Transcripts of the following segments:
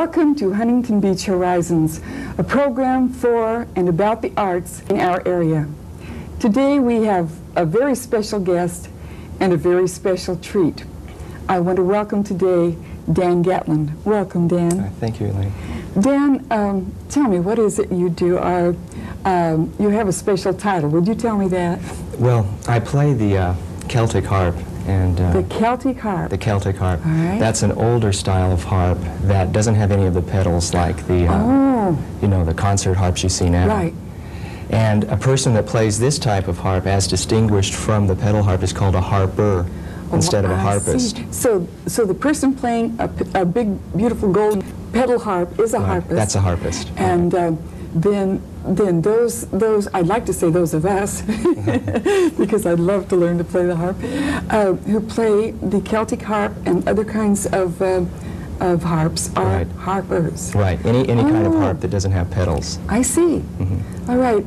Welcome to Huntington Beach Horizons, a program for and about the arts in our area. Today we have a very special guest and a very special treat. I want to welcome today Dan Gatland. Welcome, Dan. Thank you, Elaine. Dan, tell me, what is it you do? You have a special title. Would you tell me that? Well, I play the Celtic Harp. And, the Celtic Harp? The Celtic Harp. All right. That's an older style of harp that doesn't have any of the pedals like the, you know, the concert harps you see now. Right. And a person that plays this type of harp, as distinguished from the pedal harp, is called a harper instead of a harpist. So the person playing a big, beautiful golden pedal harp is a harpist. That's a harpist. And then those I'd like to say those of us, because I'd love to learn to play the harp, who play the Celtic harp and other kinds of harps are harpers. Right. Any kind of harp that doesn't have pedals. I see. All right.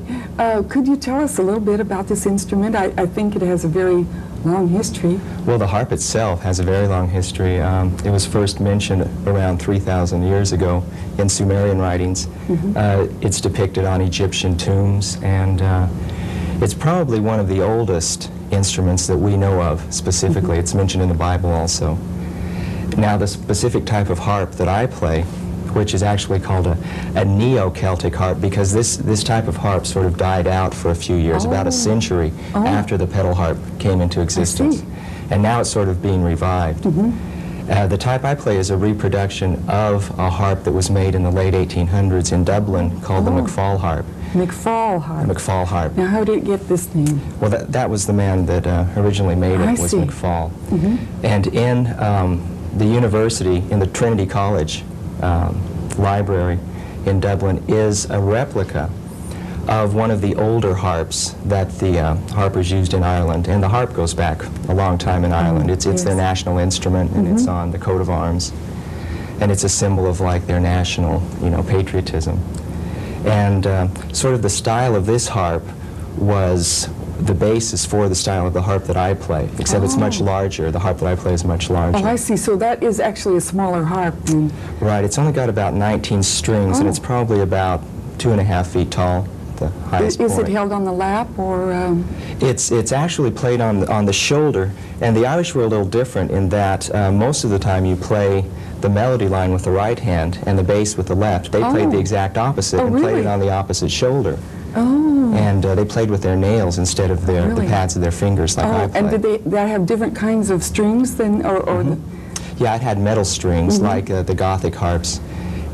Could you tell us a little bit about this instrument? I think it has a very long history. Well, the harp itself has a very long history. It was first mentioned around 3,000 years ago in Sumerian writings. It's depicted on Egyptian tombs, and it's probably one of the oldest instruments that we know of specifically. It's mentioned in the Bible also. Now, the specific type of harp that I play, which is actually called a neo-Celtic harp, because this type of harp sort of died out for a few years, about a century after the pedal harp came into existence. And now it's sort of being revived. The type I play is a reproduction of a harp that was made in the late 1800s in Dublin called the McFall harp. McFall harp. The McFall harp. Now, how did it get this name? Well, that was the man that originally made it, was McFall. And in the university, in the Trinity College library in Dublin, is a replica of one of the older harps that the harpers used in Ireland. And the harp goes back a long time in Ireland. It's their national instrument, and it's on the coat of arms. And it's a symbol of like their national, you know, patriotism. And sort of the style of this harp was the basis for the style of the harp that I play, except it's much larger. The harp that I play is much larger. Oh, I see. So that is actually a smaller harp. Right. It's only got about 19 strings, and it's probably about 2.5 feet tall, the highest point. Is it held on the lap, or...? It's actually played on the shoulder, and the Irish were a little different in that most of the time you play the melody line with the right hand and the bass with the left. They played the exact opposite and played it on the opposite shoulder. And they played with their nails instead of the pads of their fingers like I play. And did they have different kinds of strings then, or Yeah, it had metal strings like the Gothic harps,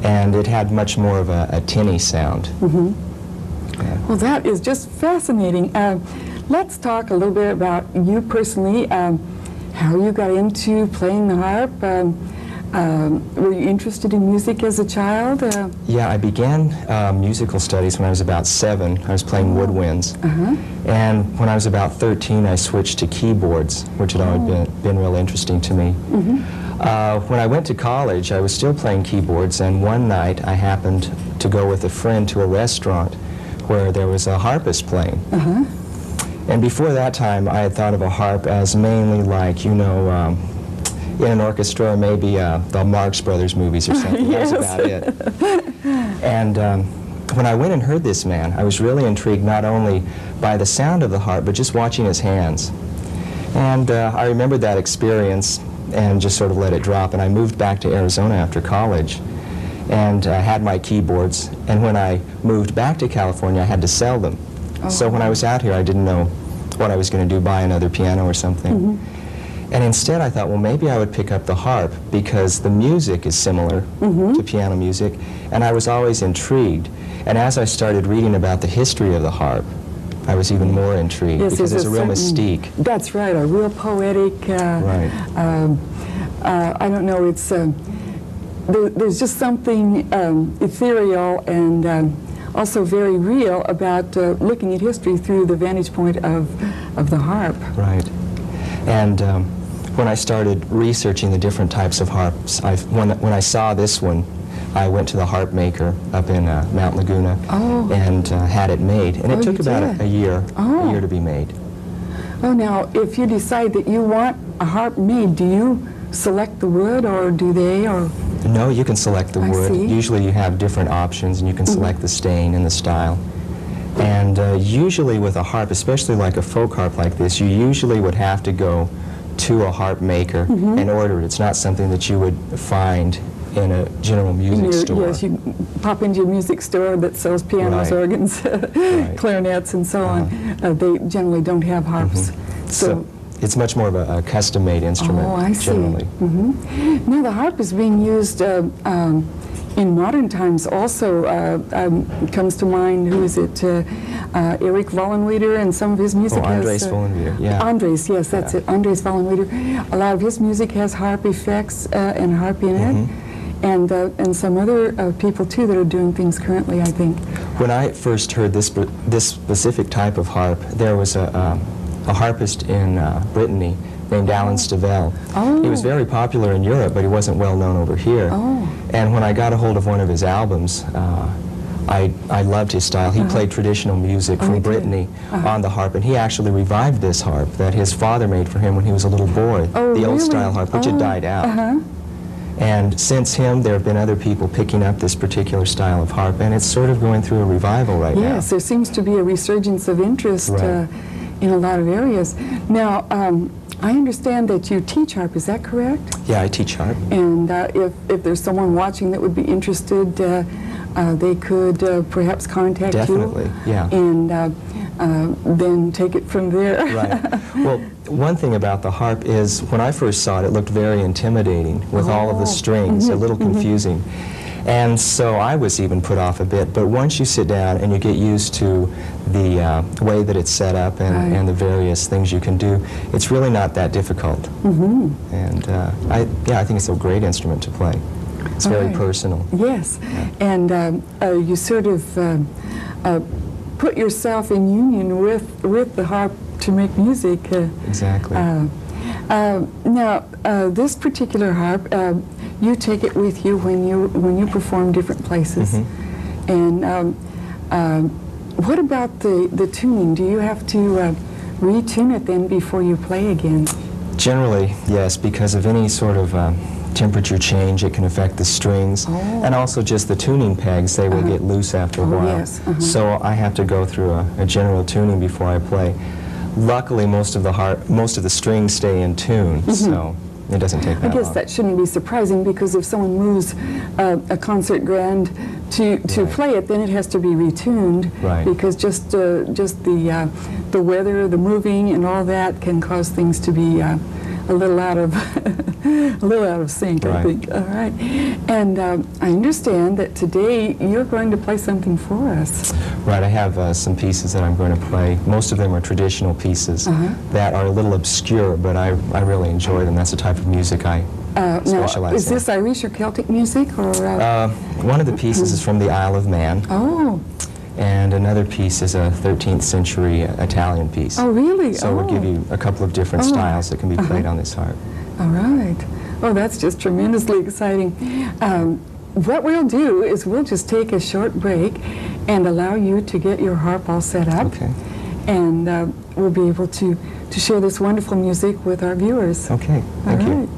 and it had much more of a tinny sound. Well, that is just fascinating. Let's talk a little bit about you personally, how you got into playing the harp. Were you interested in music as a child? Yeah, I began musical studies when I was about 7. I was playing woodwinds. And when I was about 13, I switched to keyboards, which had always been real interesting to me. When I went to college, I was still playing keyboards, and one night I happened to go with a friend to a restaurant where there was a harpist playing. And before that time, I had thought of a harp as mainly like, you know, in an orchestra, or maybe the Marx Brothers movies or something. That was about it. And when I went and heard this man, I was really intrigued not only by the sound of the harp, but just watching his hands. And I remembered that experience and just sort of let it drop. And I moved back to Arizona after college and had my keyboards. And when I moved back to California, I had to sell them. So when I was out here, I didn't know what I was going to do, buy another piano or something. And instead I thought, well, maybe I would pick up the harp because the music is similar to piano music, and I was always intrigued. And as I started reading about the history of the harp, I was even more intrigued because there's a real mystique. That's right, a real poetic, I don't know, it's, there's just something ethereal and also very real about looking at history through the vantage point of the harp. Right. And when I started researching the different types of harps, when I saw this one, I went to the harp maker up in Mount Laguna and had it made. And it took about a year to be made. Oh, now, if you decide that you want a harp made, do you select the wood, or do they, or? No, you can select the I wood. see. Usually you have different options, and you can select the stain and the style. And usually with a harp, especially like a folk harp like this, you usually would have to go to a harp maker and order it. It's not something that you would find in a general music store. Yes, you pop into your music store that sells pianos, Right. organs, Right. clarinets, and so on. They generally don't have harps. So it's much more of a custom-made instrument, Oh, I see. generally. Now the harp is being used in modern times also. Comes to mind, who is it? Eric Vollenweider and some of his music has... Andres Vollenweider, yeah. Andres, yes, that's it. Andres Vollenweider. A lot of his music has harp effects and harp in it. And some other people too that are doing things currently, I think. When I first heard this specific type of harp, there was a harpist in Brittany named Alan Stivell. Oh. He was very popular in Europe, but he wasn't well known over here. Oh. And when I got a hold of one of his albums, I loved his style. He played traditional music from Brittany on the harp, and he actually revived this harp that his father made for him when he was a little boy, Oh, the old really? style harp, which had died out. And since him, there have been other people picking up this particular style of harp, and it's sort of going through a revival right now. Yes, there seems to be a resurgence of interest Right. in a lot of areas. Now, I understand that you teach harp, is that correct? Yeah, I teach harp. And if there's someone watching that would be interested, they could perhaps contact Definitely, you. yeah. And then take it from there. Right. Well, one thing about the harp is when I first saw it, it looked very intimidating with all of the strings, a little confusing. And so I was even put off a bit. But once you sit down and you get used to the way that it's set up and the various things you can do, it's really not that difficult. And I think it's a great instrument to play. It's very Right. personal. Yes, and you sort of put yourself in union with the harp to make music. Exactly. Now, this particular harp, you take it with you when you perform different places. And what about the tuning? Do you have to retune it then before you play again? Generally, yes, because of any sort of temperature change, it can affect the strings, and also just the tuning pegs, they will get loose after a while. Yes, So I have to go through a general tuning before I play. Luckily, most of the strings stay in tune, so it doesn't take that I guess long. that shouldn't be surprising, because if someone moves a concert grand to play it, then it has to be retuned, Right. because just the weather, the moving, and all that can cause things to be a little out of sync, I Right. think. All right, and I understand that today you're going to play something for us. Right, I have some pieces that I'm going to play. Most of them are traditional pieces that are a little obscure, but I really enjoy them. That's the type of music I Now, specialize is in. this Irish or Celtic music, or? One of the pieces is from the Isle of Man. Oh. And another piece is a 13th century Italian piece. Oh, really? So we'll give you a couple of different styles that can be played on this harp. All right. Oh, that's just tremendously exciting. What we'll do is we'll just take a short break and allow you to get your harp all set up. Okay. And we'll be able to share this wonderful music with our viewers. Okay, thank All you. right.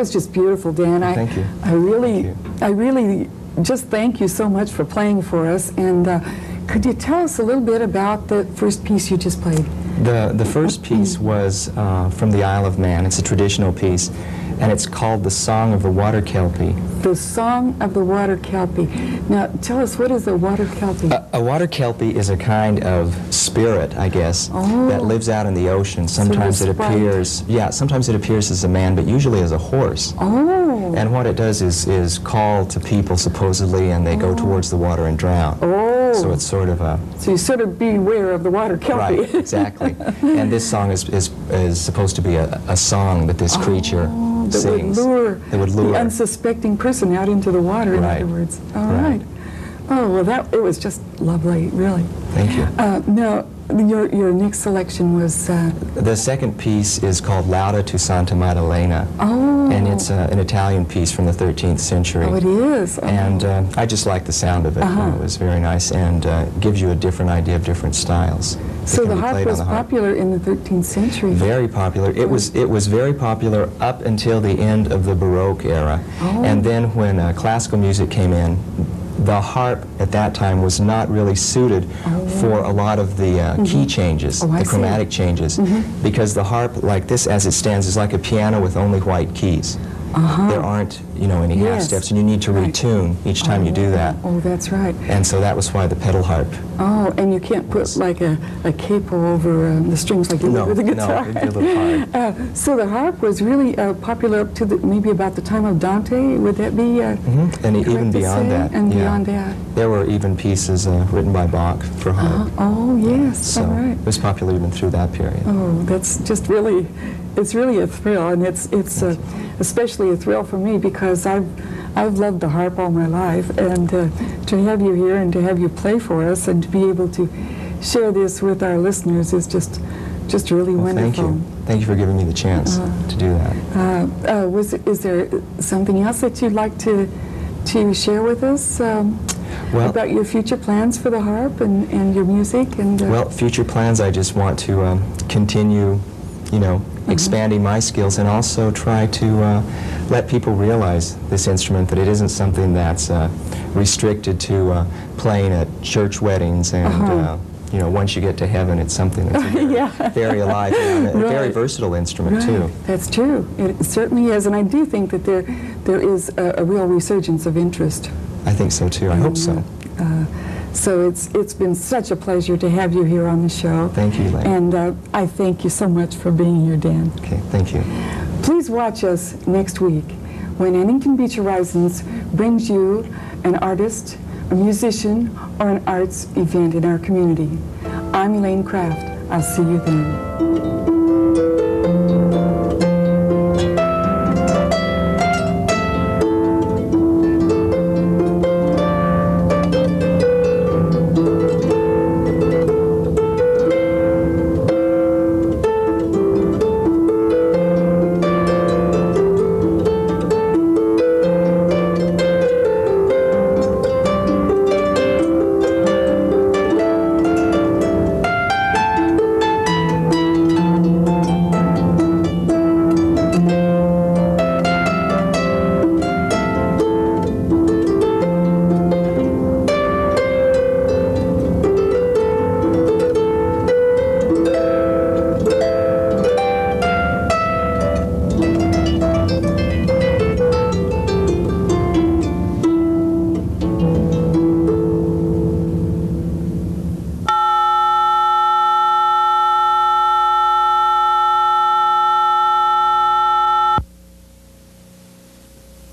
was just beautiful, Dan. Thank you. I really just thank you so much for playing for us. And could you tell us a little bit about the first piece you just played? The first piece was from the Isle of Man. It's a traditional piece, and it's called The Song of the Water Kelpie. The Song of the Water Kelpie. Now, tell us, what is a water kelpie? A water kelpie is a kind of spirit, I guess, that lives out in the ocean. Sometimes it appears, sometimes it appears as a man, but usually as a horse. Oh. And what it does is call to people, supposedly, and they go towards the water and drown. Oh. So it's sort of a... So you sort of beware of the water kelpie. Right, exactly. And this song is supposed to be a song that this creature sings. That would lure the unsuspecting person out into the water, in other words. All right. Oh, well, it was just lovely, really. Thank you. Now, your next selection was... The second piece is called Lauda to Santa Maddalena. Oh. And it's an Italian piece from the 13th century. Oh, it is? Oh. And I just like the sound of it. It was very nice, and gives you a different idea of different styles. So the harp was popular in the 13th century? Very popular. It was very popular up until the end of the Baroque era. Oh. And then when classical music came in, the harp at that time was not really suited for a lot of the key changes, the chromatic changes, because the harp, like this as it stands, is like a piano with only white keys. There aren't, any half steps, and you need to retune each time you do that. Oh, that's right. And so that was why the pedal harp. Oh, and you can't put like a capo over the strings like you would with the guitar. No, it'd be a little hard. So the harp was really popular up to maybe about the time of Dante. Would that be and even beyond that. And beyond that. There were even pieces written by Bach for harp. Oh, yes. So all right. it was popular even through that period. Oh, that's just really, it's really a thrill, and it's especially a thrill for me because I've loved the harp all my life, and to have you here and to have you play for us and to be able to share this with our listeners is just really wonderful. Thank you for giving me the chance to do that. Is there something else that you'd like to share with us about your future plans for the harp and your music? And well, future plans, I just want to continue, expanding my skills, and also try to let people realize this instrument, that it isn't something that's restricted to playing at church weddings and once you get to heaven, it's something that's very alive and a very versatile instrument too. That's true. It certainly is, and I do think that there is a real resurgence of interest. I think so too. I hope so. So it's been such a pleasure to have you here on the show. Thank you, Elaine. And I thank you so much for being here, Dan. Okay, thank you. Please watch us next week when Huntington Beach Horizons brings you an artist, a musician, or an arts event in our community. I'm Elaine Kraft. I'll see you then.